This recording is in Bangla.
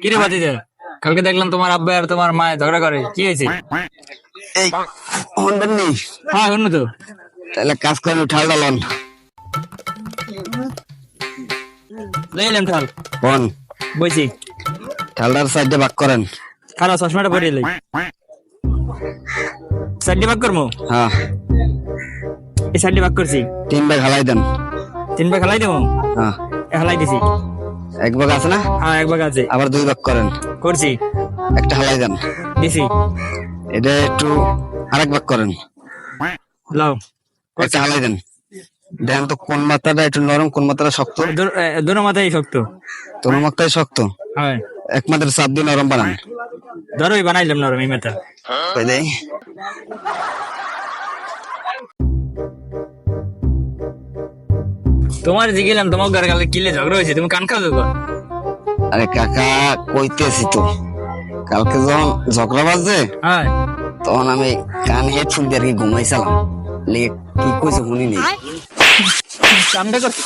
কিরে বাতিজা, কালকে দেখলাম তোমার আব্বা আর তোমার মা ঝগড়া করে, কি হয়েছে? এই শুনবেন নি? হ্যাঁ শুনো তো। তাহলে কাজ করেন, ঠাল ডালন লইলাম ঠাল, বন বইছি। ঠালদার সাইডে ভাগ করেন। খারাপ চশমাটা পরিয়ে লই, সাইডে ভাগ করবো। হ্যাঁ, এই সাইডে ভাগ করছি, 3 ভাগ হালাই দেন। 3 ভাগ হালাই দেবো। হ্যাঁ, হালাই দিছি। 1 ভাগ আছে না? হ্যাঁ 1 ভাগ আছে। আবার 2 ভাগ করেন, করছি, একটা হালাই দেন। দিছি। এটা একটু আরেক ভাগ করেন, লাও, একটা হালাই দেন। দেখেন তো কোন মাথাটা একটু নরম, কোন মাথাটা শক্ত। দুনো মাথায় শক্ত। তোর মাথায় শক্ত, হ্যাঁ এক মাথার চাপ দিয়ে নরম বানান। ধরোই বানাইলাম নরম এই মাথা। কই দেই। তোমার জিগেলাম তোমার ঘরে কালকে কিলে ঝগড়া হয়েছে, তুমি কান খাও তো। আরে কাকা কইতেছি তো, কালকে যখন ঝগড়া বাজছে হ্যাঁ তখন আমি কান হেডফোন দিয়ে আর কি ঘুমাইছিলাম, লেগে কি কইছে শুনি নেই। কামটা করছি।